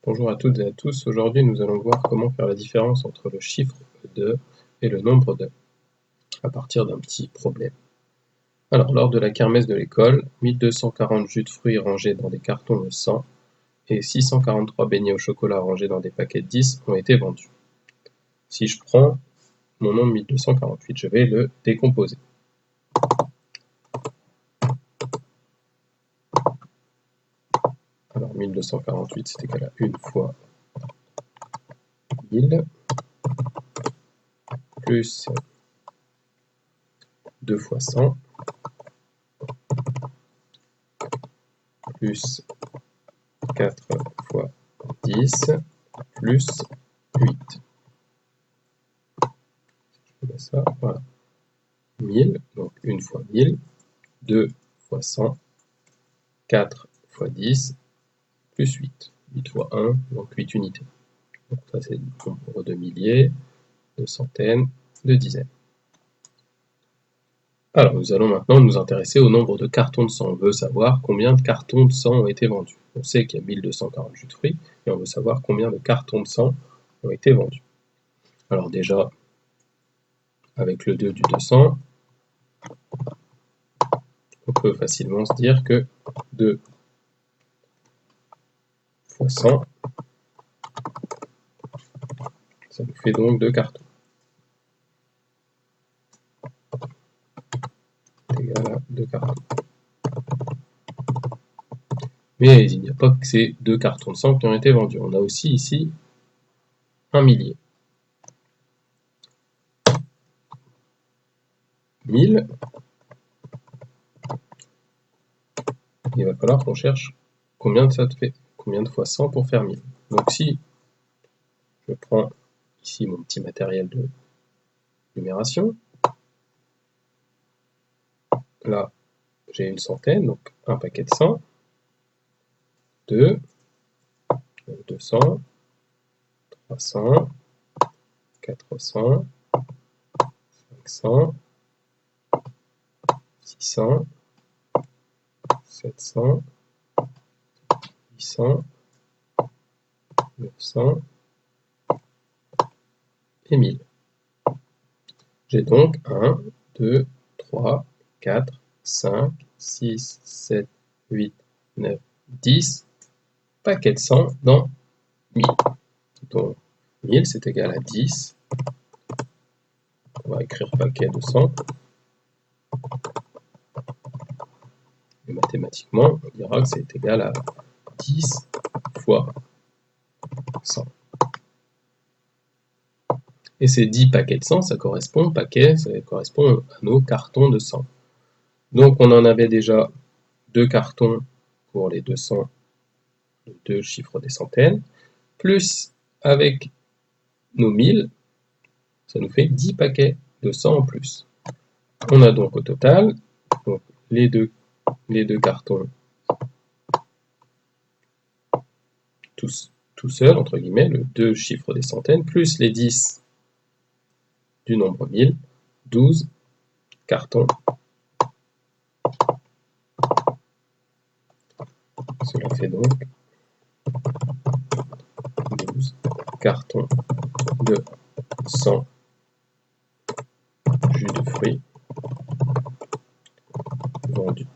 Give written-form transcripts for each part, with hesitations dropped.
Bonjour à toutes et à tous, aujourd'hui nous allons voir comment faire la différence entre le chiffre de et le nombre de, à partir d'un petit problème. Alors, lors de la kermesse de l'école, 1240 jus de fruits rangés dans des cartons de 100 et 643 beignets au chocolat rangés dans des paquets de 10 ont été vendus. Si je prends mon nombre 1248, je vais le décomposer. Alors 1248 c'est égal à 1 fois 1000 plus 2 fois 100 plus 4 fois 10 plus 8. Je fais ça, voilà. 1000, donc 1 fois 1000, 2 fois 100, 4 fois 10, plus 8. 8 fois 1, donc 8 unités. Donc ça c'est le nombre de milliers, de centaines, de dizaines. Alors nous allons maintenant nous intéresser au nombre de cartons de 100. On veut savoir combien de cartons de 100 ont été vendus. On sait qu'il y a 1240 jus de fruits, et on veut savoir combien de cartons de 100 ont été vendus. Alors déjà, avec le 2 du 200, on peut facilement se dire que 2 fois 100, ça nous fait donc 2 cartons. C'est égal à 2 cartons. Mais il n'y a pas que ces 2 cartons de 100 qui ont été vendus. On a aussi ici un millier. 1000. Il va falloir qu'on cherche combien ça fait, combien de fois 100 pour faire 1000. Donc si je prends ici mon petit matériel de numération, là j'ai une centaine, donc un paquet de 100, 2, 200, 300, 400, 500, 600, 700, 800, 900 et 1000. J'ai donc 1, 2, 3, 4, 5, 6, 7, 8, 9, 10 paquets de 100 dans 1000. Donc 1000 c'est égal à 10. On va écrire paquet de 100. Et mathématiquement, on dira que c'est égal à 10 fois 100. Et ces 10 paquets de 100, ça correspond à nos cartons de 100. Donc on en avait déjà 2 cartons pour les 200, les 2 chiffres des centaines, plus avec nos 1000, ça nous fait 10 paquets de 100 en plus. On a donc au total donc les deux cartons tout seuls, entre guillemets, le 2 chiffres des centaines, plus les 10 du nombre 1000, 12 cartons. Cela fait donc 12 cartons de 100 jus de fruits vendus.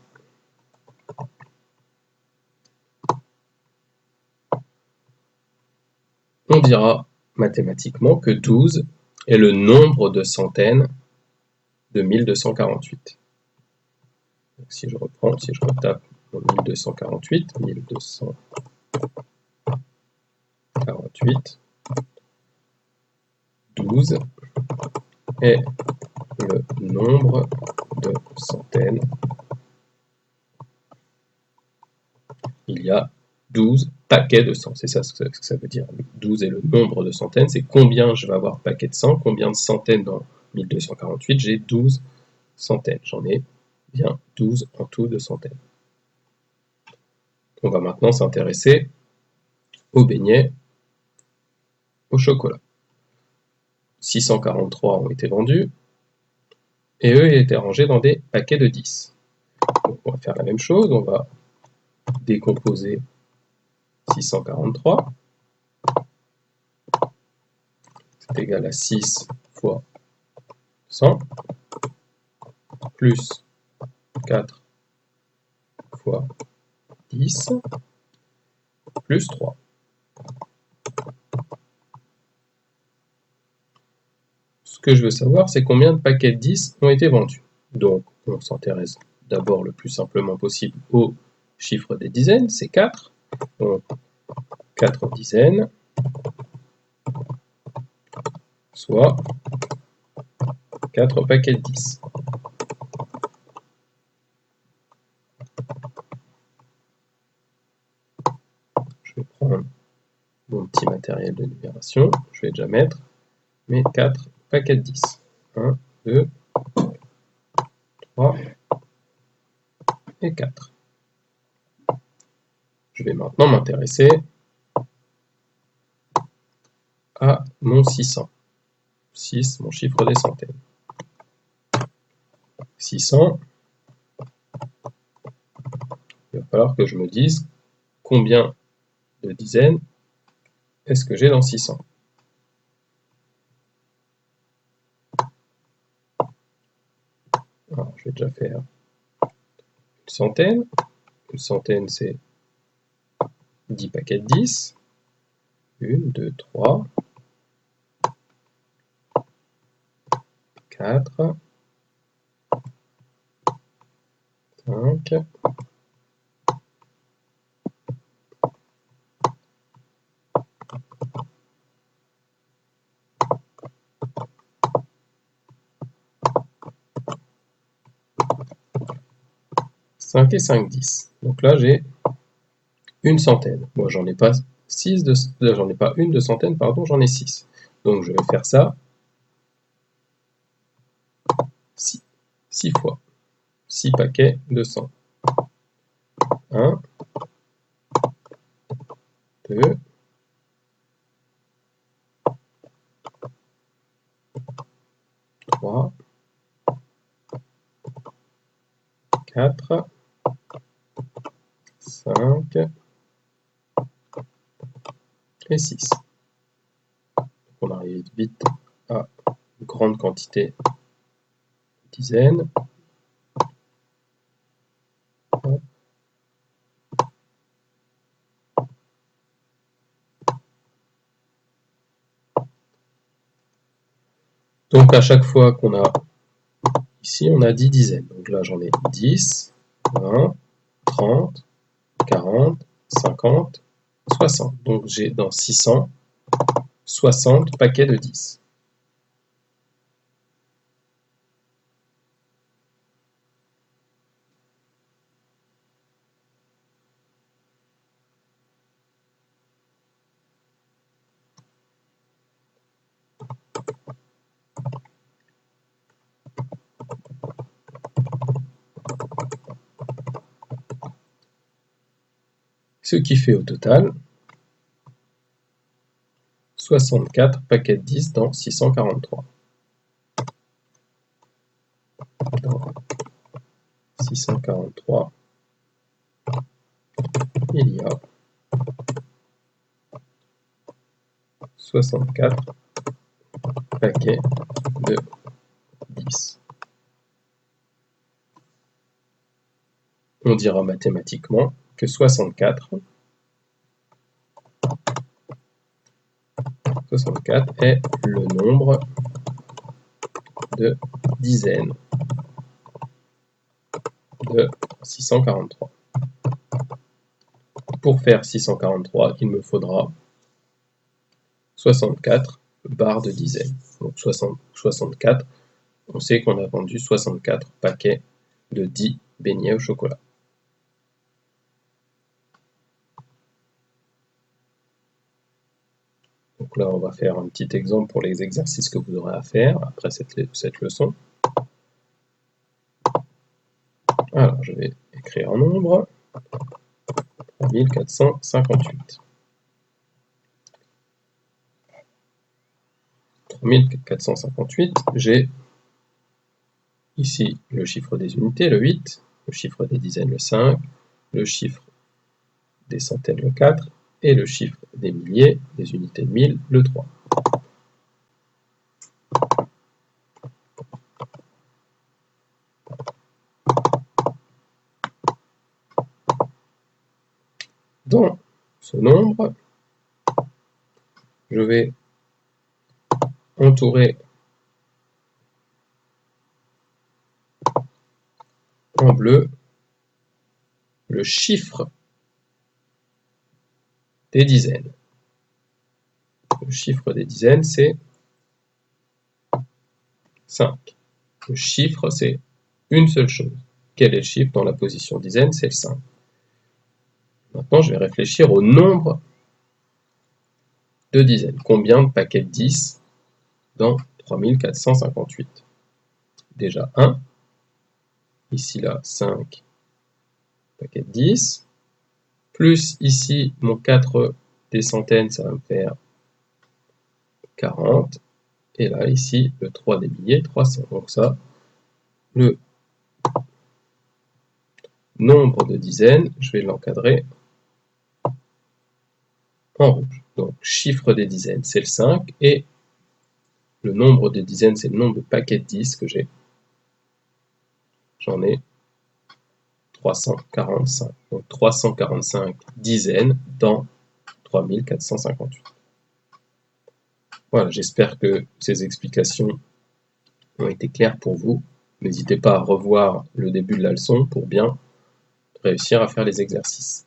On dira mathématiquement que 12 est le nombre de centaines de 1248. Donc si je retape mon 1248, 12 est le nombre de centaines. Il y a 12 paquets de 100, c'est ça ce que ça veut dire. 12 est le nombre de centaines, c'est combien je vais avoir paquets de 100, combien de centaines dans 1248, j'ai 12 centaines, j'en ai bien 12 en tout de centaines. On va maintenant s'intéresser aux beignets au chocolat. 643 ont été vendus, et eux étaient rangés dans des paquets de 10. Donc on va faire la même chose, on va décomposer 643. c'est égal à 6 fois 100, plus 4 fois 10, plus 3. Ce que je veux savoir, c'est combien de paquets de 10 ont été vendus. Donc, on s'intéresse d'abord le plus simplement possible au chiffre des dizaines, c'est 4. Donc, 4 dizaines, soit 4 paquets de 10. Je vais prendre mon petit matériel de numération, je vais déjà mettre mes 4 paquets de 10. 1, 2, 3 et 4. Je vais maintenant m'intéresser à mon 600. 6, mon chiffre des centaines. 600, il va falloir que je me dise combien de dizaines est-ce que j'ai dans 600. Alors, je vais déjà faire une centaine. Une centaine, c'est 10 paquets de 10. 1, 2, 3, 4, 5, 5 et 5, 10. Donc là, j'ai une centaine. Moi, j'en ai pas j'en ai pas une de centaine, pardon, j'en ai 6. Donc, je vais faire ça 6 fois. 6 paquets de 100. 1, 2, 3, 4, 5 et 6. On arrive vite à une grande quantité de dizaines. Donc à chaque fois qu'on a ici, on a 10 dizaines. Donc là, j'en ai 10, 20, 30, 40, 50, 60. Donc j'ai dans 600, 60 paquets de 10. Ce qui fait au total 64 paquets de 10 dans 643. Dans 643, il y a 64 paquets de 10. On dira mathématiquement que 64 est le nombre de dizaines de 643. Pour faire 643, il me faudra 64 barres de dizaines. Donc 64, on sait qu'on a vendu 64 paquets de 10 beignets au chocolat. Donc là, on va faire un petit exemple pour les exercices que vous aurez à faire après cette leçon. Alors, je vais écrire un nombre. 3458. 3458, j'ai ici le chiffre des unités, le 8, le chiffre des dizaines, le 5, le chiffre des centaines, le 4, et le chiffre des milliers, des unités de 1000, le 3. Dans ce nombre, je vais entourer en bleu le chiffre des dizaines. Le chiffre des dizaines, c'est 5. Le chiffre, c'est une seule chose. Quel est le chiffre dans la position dizaine? C'est le 5. Maintenant, je vais réfléchir au nombre de dizaines. Combien de paquets de 10 dans 3458? Déjà 1. Ici, là, 5 paquets de 10. Plus ici, mon 4 des centaines, ça va me faire 40. Et là, ici, le 3 des milliers, 300. Donc ça, le nombre de dizaines, je vais l'encadrer en rouge. Donc, chiffre des dizaines, c'est le 5. Et le nombre de dizaines, c'est le nombre de paquets de 10 que j'ai. J'en ai 345. Donc, 345 dizaines dans 3458. Voilà, j'espère que ces explications ont été claires pour vous. N'hésitez pas à revoir le début de la leçon pour bien réussir à faire les exercices.